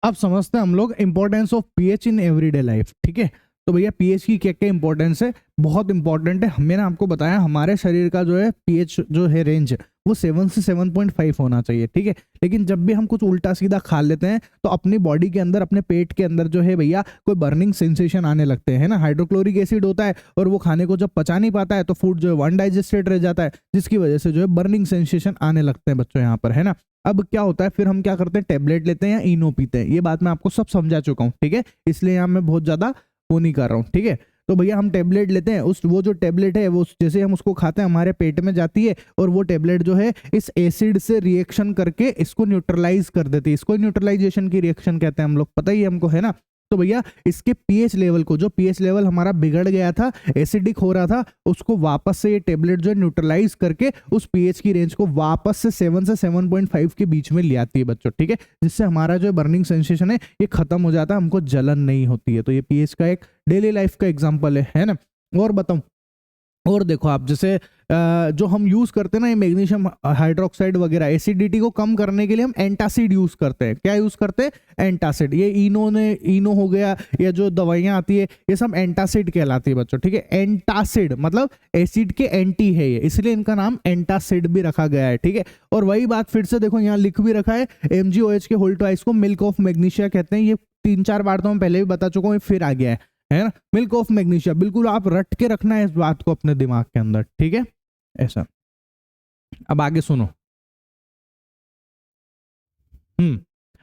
अब समझते हैं हम लोग importance of pH in everyday life. ठीक है, तो भैया पीएच की क्या क्या इंपॉर्टेंस है, बहुत इंपॉर्टेंट है। मैंने आपको बताया हमारे शरीर का जो है पीएच जो है रेंज वो 7 से 7.5 होना चाहिए। ठीक है, लेकिन जब भी हम कुछ उल्टा सीधा खा लेते हैं तो अपनी बॉडी के अंदर, अपने पेट के अंदर जो है भैया कोई बर्निंग सेंसेशन आने लगते हैं ना। हाइड्रोक्लोरिक एसिड होता है और वो खाने को जब पचा नहीं पाता है तो फूड जो है अनडाइजेस्टेड रह जाता है, जिसकी वजह से जो है बर्निंग सेंसेशन आने लगते हैं बच्चों यहाँ पर, है ना। अब क्या होता है, फिर हम क्या करते हैं, टेबलेट लेते हैं या इनो पीते हैं। ये बात मैं आपको सब समझा चुका हूँ, ठीक है, इसलिए यहाँ मैं बहुत ज्यादा वो नहीं कर रहा हूँ। ठीक है, तो भैया हम टेबलेट लेते हैं, उस वो जो टेबलेट है वो जैसे हम उसको खाते हैं हमारे पेट में जाती है और वो टेबलेट जो है इस एसिड से रिएक्शन करके इसको न्यूट्रलाइज कर देती है। इसको न्यूट्रलाइजेशन की रिएक्शन कहते हैं हम लोग, पता ही है हमको, है ना। तो भैया इसके पीएच लेवल को, जो पीएच लेवल हमारा बिगड़ गया था, एसिडिक हो रहा था, उसको वापस से ये टेबलेट जो है न्यूट्रलाइज करके उस पीएच की रेंज को वापस से 7 से 7.5 के बीच में ले आती है बच्चों। ठीक है, जिससे हमारा जो बर्निंग सेंसेशन है ये खत्म हो जाता है, हमको जलन नहीं होती है। तो ये पीएच का एक डेली लाइफ का एग्जाम्पल है ना। और बताऊं, और देखो आप जैसे जो हम यूज करते हैं ना ये मैग्नीशियम हाइड्रोक्साइड वगैरह, एसिडिटी को कम करने के लिए हम एंटासिड यूज करते हैं। क्या यूज करते हैं, एंटासिड। ये इनो हो गया, या जो दवाइयां आती है ये सब एंटासिड कहलाती है बच्चों। ठीक है, एंटासिड मतलब एसिड के एंटी है ये, इसलिए इनका नाम एंटासिड भी रखा गया है। ठीक है, और वही बात फिर से देखो यहाँ लिख भी रखा है, MgOH के होल ट्वाइस को मिल्क ऑफ मैग्नीशिया कहते हैं। ये 3-4 बार तो मैं पहले भी बता चुका हूँ, फिर आ गया है ना, मिल्क ऑफ मैग्नीशिया। बिल्कुल आप रट के रखना है इस बात को अपने दिमाग के अंदर। ठीक है, ऐसा। अब आगे सुनो।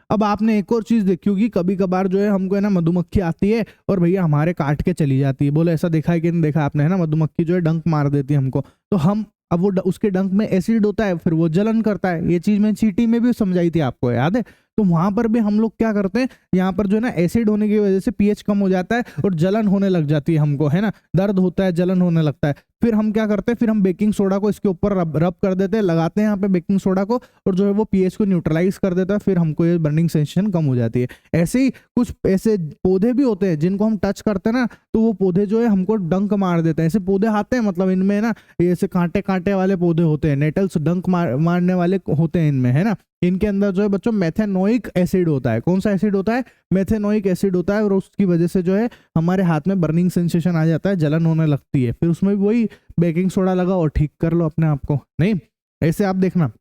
अब आपने एक और चीज देखी होगी, कभी कभार जो है हमको है ना मधुमक्खी आती है और भैया हमारे काट के चली जाती है। बोलो ऐसा देखा है कि नहीं देखा आपने, है ना। मधुमक्खी जो है डंक मार देती है हमको, तो हम अब वो उसके डंक में एसिड होता है, फिर वो जलन करता है। ये चीज मैं चीटी में भी समझाई थी, आपको याद है। तो वहां पर भी हम लोग क्या करते हैं, यहाँ पर जो है ना एसिड होने की वजह से पीएच कम हो जाता है और जलन होने लग जाती है हमको, है ना, दर्द होता है, जलन होने लगता है। फिर हम क्या करते हैं, फिर हम बेकिंग सोडा को इसके ऊपर रब कर देते हैं, लगाते हैं यहाँ पे बेकिंग सोडा को, और जो है वो पीएच को न्यूट्रलाइज कर देता है, फिर हमको ये बर्निंग सेंसेशन कम हो जाती है। ऐसे ही कुछ ऐसे पौधे भी होते हैं जिनको हम टच करते हैं ना, तो वो पौधे जो है हमको डंक मार देते हैं। ऐसे पौधे आते हैं, मतलब इनमें ना ऐसे कांटे कांटे वाले पौधे होते हैं, नेटल्स डंक मारने वाले होते हैं इनमें, है ना। इनके अंदर जो है बच्चों मेथेनोइक एसिड होता है। कौन सा एसिड होता है, मेथेनोइक एसिड होता है, और उसकी वजह से जो है हमारे हाथ में बर्निंग सेंसेशन आ जाता है, जलन होने लगती है। फिर उसमें भी वही बेकिंग सोडा लगाओ और ठीक कर लो अपने आप को। नहीं, ऐसे आप देखना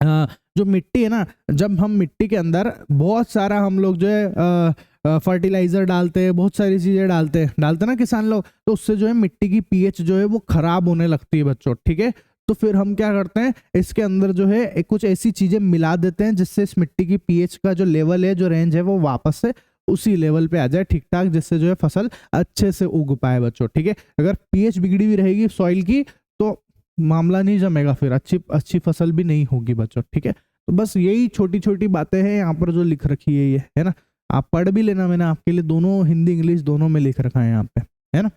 जो मिट्टी है ना, जब हम मिट्टी के अंदर बहुत सारा हम लोग जो है फर्टिलाइजर डालते हैं, बहुत सारी चीजें डालते ना किसान लोग, तो उससे जो है मिट्टी की पीएच जो है वो खराब होने लगती है बच्चों। ठीक है, तो फिर हम क्या करते हैं, इसके अंदर जो है कुछ ऐसी चीजें मिला देते हैं जिससे इस मिट्टी की पीएच का जो लेवल है, जो रेंज है, वो वापस से उसी लेवल पे आ जाए ठीक ठाक, जिससे जो है फसल अच्छे से उग पाए बच्चों। ठीक है, अगर पीएच बिगड़ी हुई रहेगी सॉइल की तो मामला नहीं जमेगा, फिर अच्छी फसल भी नहीं होगी बच्चों। ठीक है, तो बस यही छोटी छोटी बातें हैं यहाँ पर जो लिख रखी है ये, है ना। आप पढ़ भी लेना, मैंने आपके लिए दोनों हिंदी इंग्लिश दोनों में लिख रखा है यहाँ पे, है ना।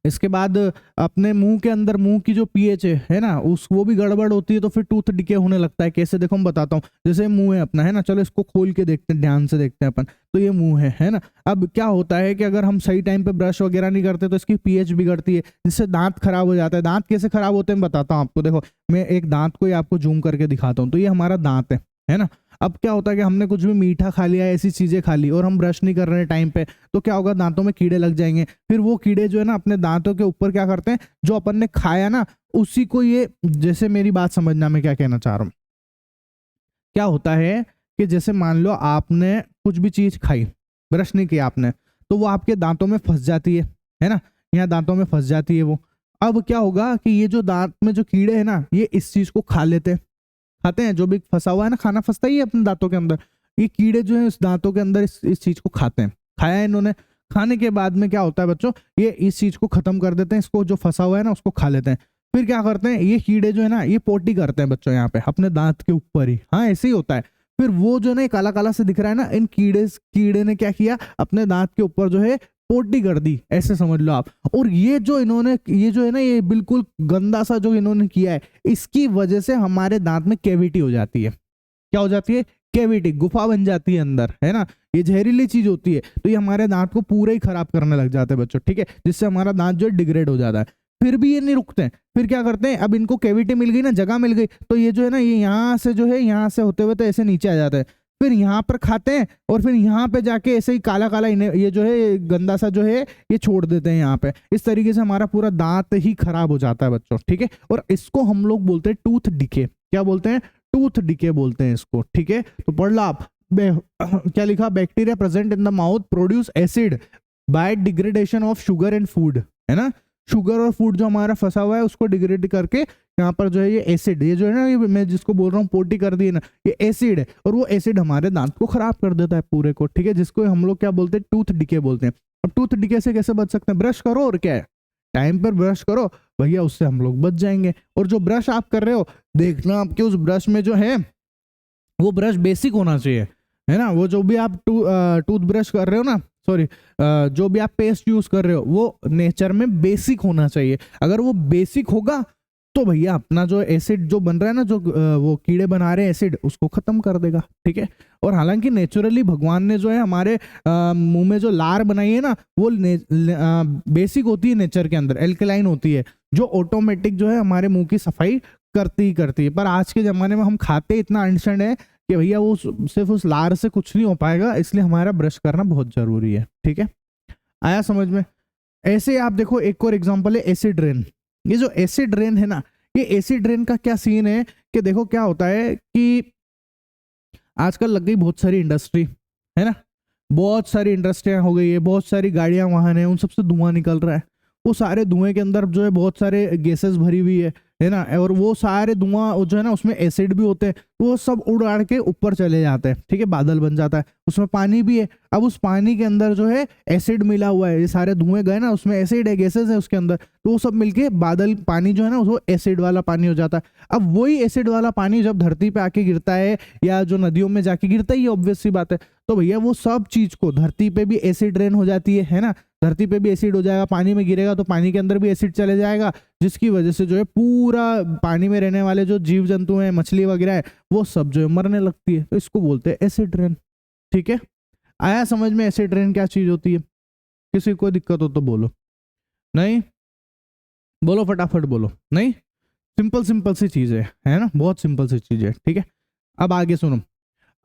इसके बाद अपने मुंह के अंदर, मुंह की जो पीएच है ना, उस वो भी गड़बड़ होती है, तो फिर टूथ डिके होने लगता है। कैसे, देखो मैं बताता हूँ। जैसे मुंह है अपना, है ना, चलो इसको खोल के देखते हैं, ध्यान से देखते हैं अपन। तो ये मुंह है ना। अब क्या होता है कि अगर हम सही टाइम पे ब्रश वगैरह नहीं करते तो इसकी पीएच बिगड़ती है, जिससे दांत खराब हो जाता है। दांत कैसे खराब होते हैं बताता हूँ आपको। देखो मैं एक दांत को ही आपको जूम करके दिखाता हूँ। तो ये हमारा दांत है ना। अब क्या होता है कि हमने कुछ भी मीठा खा लिया, ऐसी चीजें खा ली, और हम ब्रश नहीं कर रहे हैं टाइम पे, तो क्या होगा, दांतों में कीड़े लग जाएंगे। फिर वो कीड़े जो है ना अपने दांतों के ऊपर क्या करते हैं, जो अपन ने खाया ना उसी को ये, जैसे मेरी बात समझना मैं क्या कहना चाह रहा हूँ। क्या होता है कि जैसे मान लो आपने कुछ भी चीज खाई, ब्रश नहीं किया आपने, तो वो आपके दांतों में फंस जाती है ना, यहाँ दांतों में फंस जाती है वो। अब क्या होगा कि ये जो दांत में जो कीड़े हैं ना, ये इस चीज को खाते हैं, जो भी फंसा हुआ है ना, खाना फंसता ही है अपने दांतों के अंदर। ये कीड़े जो है इस दांतों के अंदर इस चीज को खाते हैं। खाया है इन्होंने, खाने के बाद में क्या होता है बच्चों, ये इस चीज को खत्म कर देते हैं, इसको जो फंसा हुआ है ना उसको खा लेते हैं। फिर क्या करते हैं, ये कीड़े जो है ना ये पोटी करते हैं बच्चों यहाँ पे अपने दांत के ऊपर ही। हाँ, ऐसे ही होता है। फिर वो जो है ना काला काला से दिख रहा है ना, इन कीड़े ने क्या किया, अपने दांत के ऊपर जो है पोटी कर दी, ऐसे समझ लो आप। और ये जो है ना, ये बिल्कुल गंदा सा जो इन्होंने किया है, इसकी वजह से हमारे दांत में कैविटी हो जाती है। क्या हो जाती है, कैविटी, गुफा बन जाती है अंदर, है ना। ये जहरीली चीज होती है, तो ये हमारे दांत को पूरा ही खराब करने लग जाते हैं बच्चों। ठीक है, जिससे हमारा दांत जो है डिग्रेड हो जाता है। फिर भी ये नहीं रुकते हैं, फिर क्या करते हैं, अब इनको कैविटी मिल गई ना, जगह मिल गई, तो ये जो है ना, ये यहाँ से जो है, यहाँ से होते हुए तो ऐसे नीचे आ जाता है। फिर यहाँ पर खाते हैं और फिर यहाँ पे जाके ऐसे ही काला काला ये जो है गंदा सा जो है ये छोड़ देते हैं यहाँ पे। इस तरीके से हमारा पूरा दांत ही खराब हो जाता है बच्चों, ठीक है। और इसको हम लोग बोलते हैं टूथ डिके। क्या बोलते हैं? टूथ डिके बोलते हैं इसको, ठीक है। तो पढ़ लो आप क्या लिखा, bacteria present in the mouth produce acid by degradation of sugar and food, है ना। शुगर और फूड जो हमारा फंसा हुआ है उसको डिग्रेड करके यहाँ पर जो है ये एसिड, ये जो है ना, ये मैं जिसको बोल रहा हूँ पोटी कर दी है ना, ये एसिड है और वो एसिड हमारे दांत को खराब कर देता है पूरे को, ठीक है। जिसको हम लोग क्या बोलते हैं? टूथ डिके बोलते हैं। अब टूथ डिके से कैसे बच सकते हैं? ब्रश करो और क्या है, टाइम पर ब्रश करो भैया, उससे हम लोग बच जाएंगे। और जो ब्रश आप कर रहे हो, देखना आपके उस ब्रश में जो है वो ब्रश बेसिक होना चाहिए, है ना। वो जो भी आप टूथ ब्रश कर रहे हो ना, सॉरी, जो भी आप पेस्ट यूज कर रहे हो वो नेचर में बेसिक होना चाहिए। अगर वो बेसिक होगा तो भैया अपना जो एसिड जो बन रहा है ना, जो वो कीड़े बना रहे हैं एसिड, उसको खत्म कर देगा, ठीक है। और हालांकि नेचुरली भगवान ने जो है हमारे मुंह में जो लार बनाई है ना, वो बेसिक होती है नेचर के अंदर, एल्कलाइन होती है, जो ऑटोमेटिक जो है हमारे मुंह की सफाई करती ही करती है। पर आज के ज़माने में हम खाते इतना अनशन है कि भैया वो सिर्फ उस लार से कुछ नहीं हो पाएगा, इसलिए हमारा ब्रश करना बहुत ज़रूरी है, ठीक है। आया समझ में? ऐसे आप देखो, एक और एग्जांपल है एसिड रेन। ये जो एसिड रेन है ना, ये एसिड रेन का क्या सीन है कि देखो क्या होता है कि आजकल लग गई बहुत सारी इंडस्ट्री, है ना, बहुत सारी इंडस्ट्रियां हो गई है, बहुत सारी गाड़ियां वाहन है, उन सबसे धुआं निकल रहा है। वो सारे धुएं के अंदर जो है बहुत सारे गैसेस भरी हुई है ना, और वो सारे धुआं जो है ना उसमें एसिड भी होते हैं, वो सब उड़ आड़ के ऊपर चले जाते हैं, ठीक है, बादल बन जाता है। उसमें पानी भी है, अब उस पानी के अंदर जो है एसिड मिला हुआ है, ये सारे धुएं गए ना, उसमें एसिड है, गैसेस है उसके अंदर, तो वो सब मिलके बादल पानी जो है ना वो एसिड वाला पानी हो जाता है। अब वही एसिड वाला पानी जब धरती पे आके गिरता है या जो नदियों में जाके गिरता ही, ऑब्वियस सी बात है, तो भैया वो सब चीज को धरती पे भी एसिड रेन हो जाती है ना, धरती पे भी एसिड हो जाएगा, पानी में गिरेगा तो पानी के अंदर भी एसिड चले जाएगा, जिसकी वजह से जो है पूरा पानी में रहने वाले जो जीव जंतु हैं, मछली वगैरह है, वो सब जो है मरने लगती है। तो इसको बोलते हैं एसिड रेन, ठीक है। आया समझ में एसिड रेन क्या चीज होती है? किसी को दिक्कत हो तो बोलो, नहीं बोलो, फटाफट बोलो, नहीं। सिंपल सिंपल सी चीज है ना, बहुत सिंपल सी चीज है, ठीक है। अब आगे सुनो,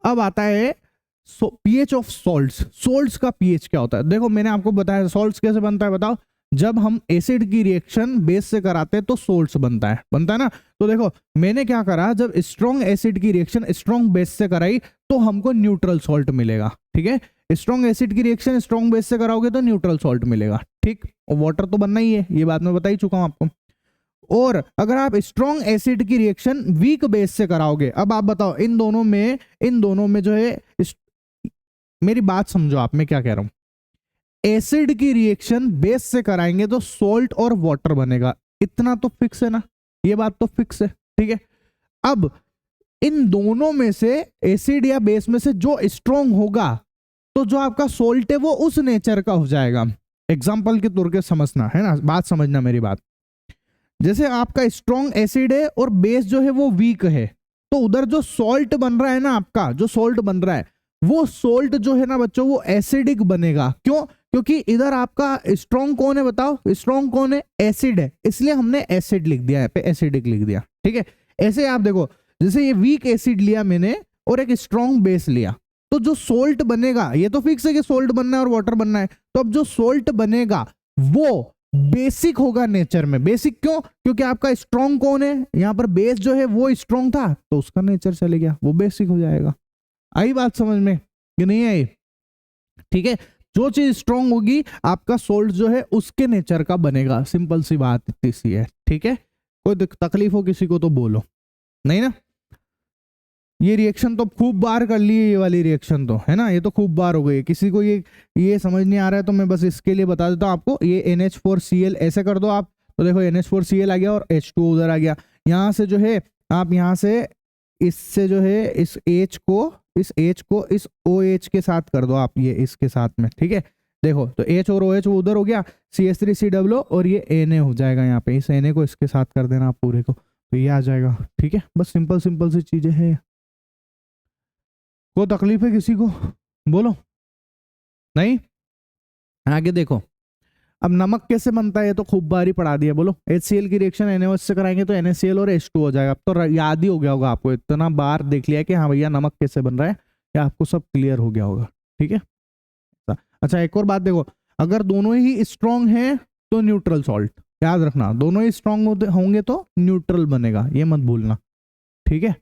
अब आता है पीएच ऑफ सॉल्ट्स। सॉल्ट्स का पीएच क्या होता है? देखो मैंने आपको बताया सॉल्ट्स कैसे बनता है, बताओ। जब हम एसिड की रिएक्शन बेस से कराते हैं तो सोल्ट्स बनता है ना। तो देखो मैंने क्या करा, जब स्ट्रॉन्ग एसिड की रिएक्शन स्ट्रॉन्ग बेस से कराई तो हमको न्यूट्रल सॉल्ट मिलेगा, ठीक है। स्ट्रॉन्ग एसिड की रिएक्शन स्ट्रॉन्ग बेस से कराओगे तो न्यूट्रल सॉल्ट मिलेगा, ठीक। और वाटर तो बनना ही है, ये बात मैं बता ही चुका हूं आपको। और अगर आप स्ट्रॉन्ग एसिड की रिएक्शन वीक बेस से कराओगे, अब आप बताओ इन दोनों में जो है, मेरी बात समझो आप, मैं क्या कह रहा हूं। एसिड की रिएक्शन बेस से कराएंगे तो सॉल्ट और वाटर बनेगा, इतना तो फिक्स है ना, ये बात तो फिक्स है, ठीक है। अब इन दोनों में से एसिड या बेस में से जो स्ट्रॉन्ग होगा तो जो आपका सॉल्ट है वो उस नेचर का हो जाएगा। एग्जाम्पल के तौर पे समझना है ना, बात समझना मेरी बात। जैसे आपका स्ट्रॉन्ग एसिड है और बेस जो है वो वीक है, तो उधर जो सॉल्ट बन रहा है ना, आपका जो सॉल्ट बन रहा है वो सॉल्ट जो है ना बच्चों वो एसिडिक बनेगा। क्यों? क्योंकि इधर आपका स्ट्रॉन्ग कौन है, बताओ स्ट्रॉन्ग कौन है? एसिड है, इसलिए हमने एसिड लिख दिया, यहाँ पे एसिडिक लिख दिया, ठीक है। ऐसे आप देखो, जैसे ये वीक एसिड लिया मैंने और एक स्ट्रॉन्ग बेस लिया, तो जो सोल्ट बनेगा, ये तो फिक्स है कि सोल्ट बनना है और वाटर बनना है, तो अब जो सोल्ट बनेगा वो बेसिक होगा नेचर में। बेसिक क्यों? क्योंकि आपका स्ट्रॉन्ग कौन है, यहाँ पर बेस जो है वो स्ट्रॉन्ग था, तो उसका नेचर चले गया, वो बेसिक हो जाएगा। आई बात समझ में कि नहीं आई? ठीक है, जो चीज स्ट्रॉन्ग होगी आपका सोल्ट जो है उसके नेचर का बनेगा, सिंपल सी बात इतनी सी है, ठीक है। कोई तकलीफ हो किसी को तो बोलो, नहीं ना। ये रिएक्शन तो खूब बार कर ली है, ये वाली रिएक्शन तो है ना, ये तो खूब बार हो गई। किसी को ये समझ नहीं आ रहा है तो मैं बस इसके लिए बता देता हूँ आपको। ये NH4Cl ऐसे कर दो आप, तो देखो NH4Cl आ गया और H2O उधर आ गया। यहाँ से जो है आप यहाँ से इससे जो है इस H को इस OH के साथ कर दो आप, ये इसके साथ में, ठीक है। देखो तो H और OH वो उधर हो गया, CH3COO और ये Na हो जाएगा यहाँ पे, इस Na को इसके साथ कर देना आप पूरे को, तो ये आ जाएगा, ठीक है। बस सिंपल सी चीजें हैं। कोई तकलीफ है किसी को? बोलो, नहीं। आगे देखो, अब नमक कैसे बनता है ये तो खूब बारी पढ़ा दिया। बोलो, HCl की रिएक्शन NaOH से कराएंगे तो NaCl और H2 हो जाएगा। अब तो याद ही हो गया होगा आपको, इतना बार देख लिया कि हाँ भैया नमक कैसे बन रहा है, या आपको सब क्लियर हो गया होगा? ठीक है। अच्छा, एक और बात देखो, अगर दोनों ही स्ट्रांग हैं तो न्यूट्रल सॉल्ट, याद रखना, दोनों ही स्ट्रांग होंगे तो न्यूट्रल बनेगा, ये मत भूलना। ठीक है।